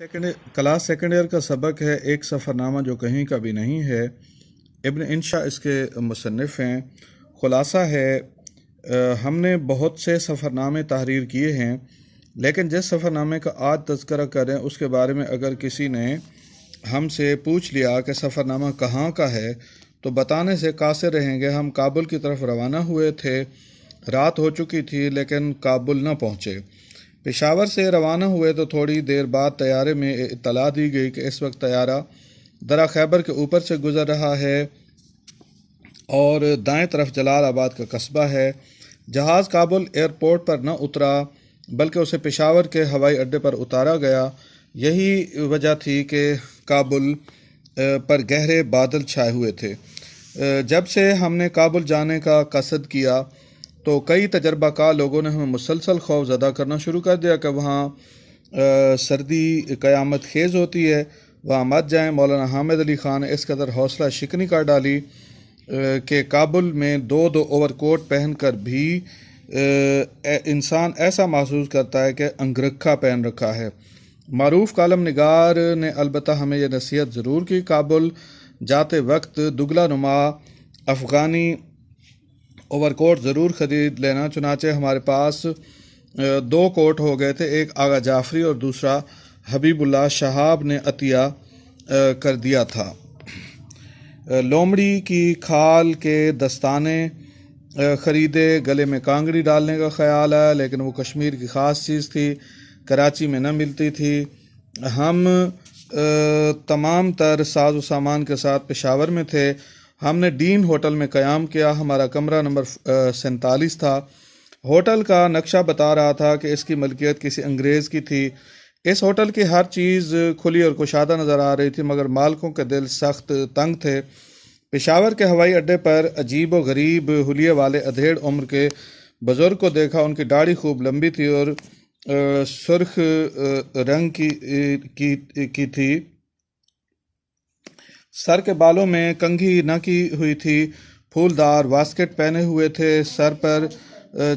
Class second year کا سبق ہے ایک سفرنامہ جو کہیں کا بھی نہیں ہے۔ ابن انشا اس کے مصنف ہیں۔ خلاصہ ہے ہم نے بہت سے سفرنامے تحریر کیے ہیں، لیکن جس سفرنامے کا آج تذکرہ کریں اس کے بارے میں اگر کسی نے ہم سے پوچھ لیا کہ سفرنامہ کہاں کا ہے تو بتانے سے قاصر رہیں گے۔ ہم کابل کی طرف روانہ ہوئے تھے، رات ہو چکی تھی لیکن کابل نہ پہنچے۔ پشاور سے روانہ ہوئے تو تھوڑی دیر بعد طیارے میں اطلاع دی گئی کہ اس وقت طیارہ درہ خیبر کے اوپر سے گزر رہا ہے اور دائیں طرف جلال آباد کا قصبہ ہے۔ جہاز کابل ایئرپورٹ پر نہ اترا بلکہ اسے پشاور کے ہوائی اڈے پر اتارا گیا۔ یہی وجہ تھی کہ کابل پر گہرے بادل چھائے ہوئے تھے۔ جب سے ہم نے کابل جانے کا قصد کیا تو کئی تجربہ کار لوگوں نے ہمیں مسلسل خوف زدہ کرنا شروع کر دیا کہ وہاں سردی قیامت خیز ہوتی ہے، وہاں مت جائیں۔ مولانا حامد علی خان نے اس قدر حوصلہ شکنی کر ڈالی کہ کابل میں دو اوور کوٹ پہن کر بھی انسان ایسا محسوس کرتا ہے کہ انگرکھا پہن رکھا ہے۔ معروف کالم نگار نے البتہ ہمیں یہ نصیحت ضرور کی، کابل جاتے وقت دگلا نما افغانی اوور کوٹ ضرور خرید لینا۔ چنانچہ ہمارے پاس دو کوٹ ہو گئے تھے، ایک آغا جعفری اور دوسرا حبیب اللہ شہاب نے عطیہ کر دیا تھا۔ لومڑی کی کھال کے دستانے خریدے، گلے میں کانگڑی ڈالنے کا خیال ہے، لیکن وہ کشمیر کی خاص چیز تھی، کراچی میں نہ ملتی تھی۔ ہم تمام تر ساز و سامان کے ساتھ پشاور میں تھے۔ ہم نے ڈین ہوٹل میں قیام کیا، ہمارا کمرہ نمبر 47 تھا۔ ہوٹل کا نقشہ بتا رہا تھا کہ اس کی ملکیت کسی انگریز کی تھی۔ اس ہوٹل کی ہر چیز کھلی اور کشادہ نظر آ رہی تھی، مگر مالکوں کے دل سخت تنگ تھے۔ پشاور کے ہوائی اڈے پر عجیب و غریب حلیے والے ادھیڑ عمر کے بزرگ کو دیکھا۔ ان کی داڑھی خوب لمبی تھی اور سرخ رنگ کی تھی، سر کے بالوں میں کنگھی نہ کی ہوئی تھی، پھولدار واسکٹ پہنے ہوئے تھے، سر پر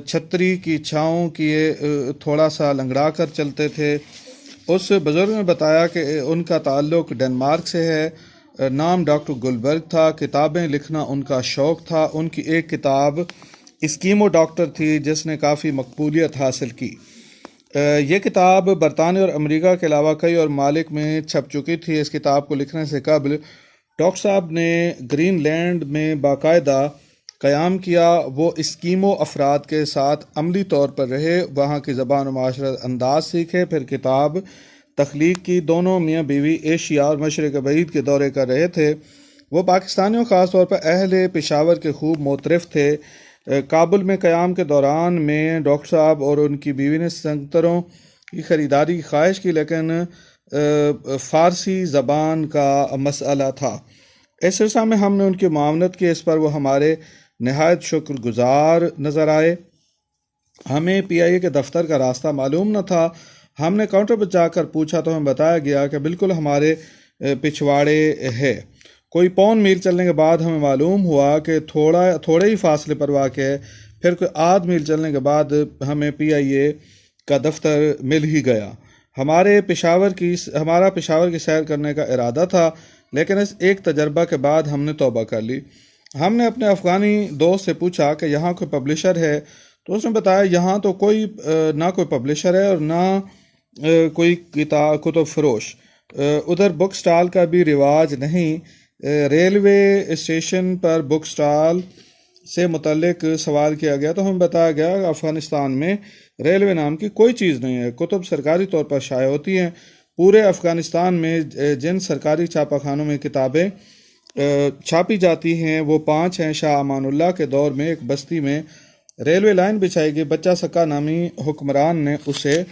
چھتری کی چھاؤں کیے تھوڑا سا لنگڑا کر چلتے تھے۔ اس بزرگ نے بتایا کہ ان کا تعلق ڈنمارک سے ہے، نام ڈاکٹر گلبرگ تھا، کتابیں لکھنا ان کا شوق تھا۔ ان کی ایک کتاب اسکیمو ڈاکٹر تھی جس نے کافی مقبولیت حاصل کی۔ یہ کتاب برطانیہ اور امریکہ کے علاوہ کئی اور ممالک میں چھپ چکی تھی۔ اس کتاب کو لکھنے سے قبل ڈاکٹر صاحب نے گرین لینڈ میں باقاعدہ قیام کیا۔ وہ اسکیمو افراد کے ساتھ عملی طور پر رہے، وہاں کی زبان و معاشرت انداز سیکھے، پھر کتاب تخلیق کی۔ دونوں میاں بیوی ایشیا اور مشرق بعید کے دورے کر رہے تھے۔ وہ پاکستانیوں خاص طور پر اہل پشاور کے خوب معترف تھے۔ کابل میں قیام کے دوران میں ڈاکٹر صاحب اور ان کی بیوی نے سنگتروں کی خریداری کی خواہش کی، لیکن فارسی زبان کا مسئلہ تھا۔ اس سلسلہ میں ہم نے ان کی معاونت کی، اس پر وہ ہمارے نہایت شکر گزار نظر آئے۔ ہمیں پی آئی اے کے دفتر کا راستہ معلوم نہ تھا۔ ہم نے کاؤنٹر پر جا کر پوچھا تو ہمیں بتایا گیا کہ بالکل ہمارے پچھواڑے ہے۔ کوئی پون میل چلنے کے بعد ہمیں معلوم ہوا کہ تھوڑے ہی فاصلے پر واقع ہے۔ پھر کوئی آدھ میل چلنے کے بعد ہمیں پی آئی اے کا دفتر مل ہی گیا۔ ہمارا پشاور کی سیر کرنے کا ارادہ تھا، لیکن اس ایک تجربہ کے بعد ہم نے توبہ کر لی۔ ہم نے اپنے افغانی دوست سے پوچھا کہ یہاں کوئی پبلشر ہے تو اس نے بتایا یہاں تو نہ کوئی پبلشر ہے اور نہ کوئی کتب فروش۔ ادھر بک سٹال کا بھی رواج نہیں۔ ریلوے اسٹیشن پر بک سٹال سے متعلق سوال کیا گیا تو ہمیں بتایا گیا کہ افغانستان میں ریلوے نام کی کوئی چیز نہیں ہے۔ کتب سرکاری طور پر شائع ہوتی ہیں۔ پورے افغانستان میں جن سرکاری چھاپہ خانوں میں کتابیں چھاپی جاتی ہیں وہ 5 ہیں۔ شاہ امان اللہ کے دور میں ایک بستی میں ریلوے لائن بچھائی گئی، بچہ سکا نامی حکمران نے اسے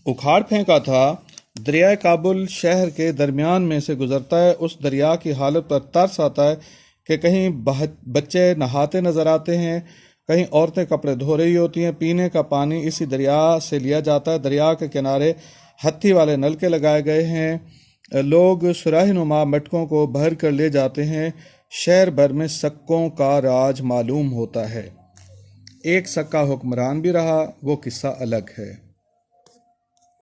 اکھاڑ پھینکا تھا۔ دریائے کابل شہر کے درمیان میں سے گزرتا ہے۔ اس دریا کی حالت پر ترس آتا ہے کہ کہیں بچے نہاتے نظر آتے ہیں، کہیں عورتیں کپڑے دھو رہی ہوتی ہیں۔ پینے کا پانی اسی دریا سے لیا جاتا ہے۔ دریا کے کنارے ہتھی والے نلکے لگائے گئے ہیں، لوگ سراہی نما مٹکوں کو بھر کر لے جاتے ہیں۔ شہر بھر میں سکوں کا راج معلوم ہوتا ہے۔ ایک سکا حکمران بھی رہا، وہ قصہ الگ ہے۔